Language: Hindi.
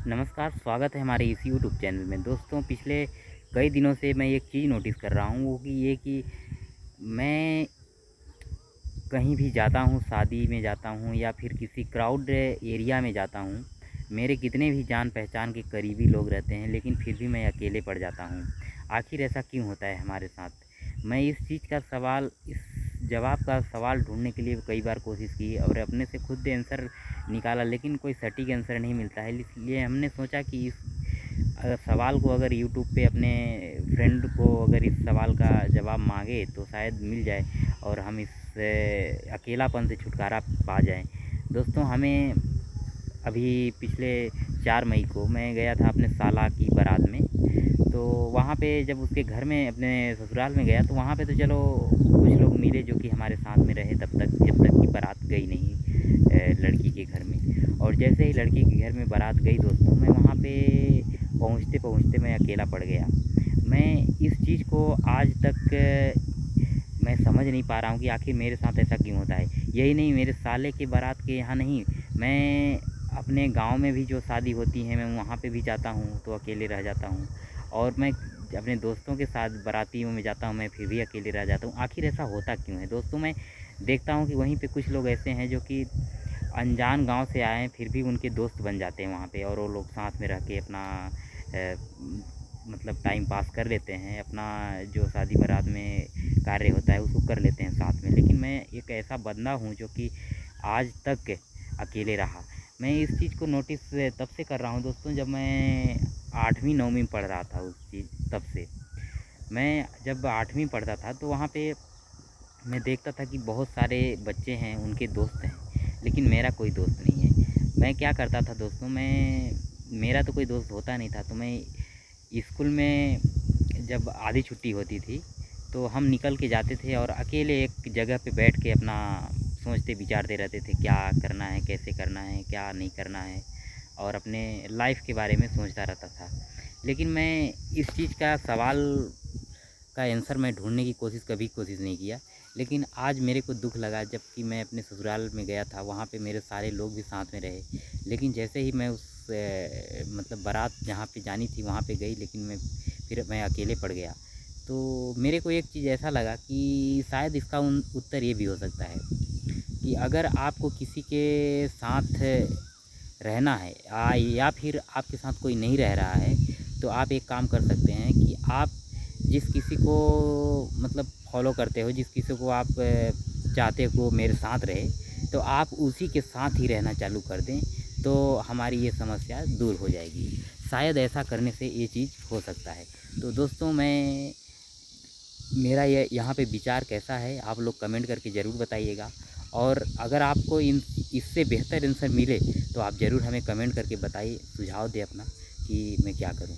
नमस्कार, स्वागत है हमारे इस यूट्यूब चैनल में। दोस्तों, पिछले कई दिनों से मैं एक चीज़ नोटिस कर रहा हूँ, वो कि ये कि मैं कहीं भी जाता हूँ, शादी में जाता हूँ या फिर किसी क्राउड एरिया में जाता हूँ, मेरे कितने भी जान-पहचान के करीबी लोग रहते हैं, लेकिन फिर भी मैं अकेले पड़ जाता हूँ। आखिर ऐसा क्यों होता है हमारे साथ? मैं इस जवाब का सवाल ढूँढने के लिए कई बार कोशिश की और अपने से खुद आंसर निकाला, लेकिन कोई सटीक आंसर नहीं मिलता है। इसलिए हमने सोचा कि इस सवाल को अगर यूट्यूब पे अपने फ्रेंड को अगर इस सवाल का जवाब माँगे तो शायद मिल जाए और हम इस अकेलापन से छुटकारा पा जाएँ। दोस्तों, हमें अभी पिछले 4 मई को मैं गया था अपने साला की बारात में। तो वहाँ पे जब उसके घर में अपने ससुराल में गया, तो वहाँ पे तो चलो कुछ लोग मिले जो कि हमारे साथ में रहे तब तक, जब तक कि बारात गई नहीं लड़की के घर में। और जैसे ही लड़की के घर में बारात गई दोस्तों, मैं वहाँ पे पहुँचते-पहुँचते मैं अकेला पड़ गया। मैं इस चीज़ को आज तक मैं समझ नहीं पा रहा हूँ कि आखिर मेरे साथ ऐसा क्यों होता है। यही नहीं, मेरे साले की बारात के यहाँ नहीं, मैं अपने गाँव में भी जो शादी होती है, मैं वहाँ पे भी जाता हूँ तो अकेले रह जाता हूँ। और मैं अपने दोस्तों के साथ बारातियों में जाता हूँ, मैं फिर भी अकेले रह जाता हूँ। आखिर ऐसा होता क्यों है? दोस्तों, मैं देखता हूँ कि वहीं पे कुछ लोग ऐसे हैं जो कि अनजान गाँव से आए हैं, फिर भी उनके दोस्त बन जाते हैं वहाँ पे, और वो लोग साथ में रह के अपना मतलब टाइम पास कर लेते हैं, अपना जो शादी बारात में कार्य होता है उसको कर लेते हैं साथ में। लेकिन मैं एक ऐसा बंदा हूँ जो कि आज तक अकेले रहा। मैं इस चीज़ को नोटिस तब से कर रहा हूँ दोस्तों, जब मैं 8वीं-9वीं में पढ़ रहा था उस चीज़ तब से। मैं जब 8वीं पढ़ता था तो वहाँ पे मैं देखता था कि बहुत सारे बच्चे हैं, उनके दोस्त हैं, लेकिन मेरा कोई दोस्त नहीं है। मैं क्या करता था दोस्तों, मेरा तो कोई दोस्त होता नहीं था, तो मैं स्कूल में जब आधी छुट्टी होती थी, तो हम निकल के जाते थे और अकेले एक जगह पे बैठ के अपना सोचते विचारते रहते थे, क्या करना है, कैसे करना है, क्या नहीं करना है, और अपने लाइफ़ के बारे में सोचता रहता था। लेकिन मैं इस चीज़ का सवाल का आंसर मैं ढूँढने की कोशिश नहीं किया। लेकिन आज मेरे को दुःख लगा, जबकि मैं अपने ससुराल में गया था, वहाँ पे मेरे सारे लोग भी साथ में रहे। लेकिन जैसे ही मैं उस मतलब बारात जहाँ पे जानी थी वहाँ पे गई, लेकिन मैं अकेले पड़ गया। तो मेरे को एक चीज़ ऐसा लगा कि शायद इसका उत्तर ये भी हो सकता है कि अगर आपको किसी के साथ रहना है या फिर आपके साथ कोई नहीं रह रहा है, तो आप एक काम कर सकते हैं कि आप जिस किसी को मतलब फ़ॉलो करते हो, जिस किसी को आप चाहते हो कि वो मेरे साथ रहे, तो आप उसी के साथ ही रहना चालू कर दें, तो हमारी ये समस्या दूर हो जाएगी। शायद ऐसा करने से ये चीज़ हो सकता है। तो दोस्तों, मेरा ये यहाँ पे विचार कैसा है, आप लोग कमेंट करके ज़रूर बताइएगा। और अगर आपको इससे बेहतर आंसर मिले, तो आप ज़रूर हमें कमेंट करके बताइए, सुझाव दें अपना कि मैं क्या करूँ।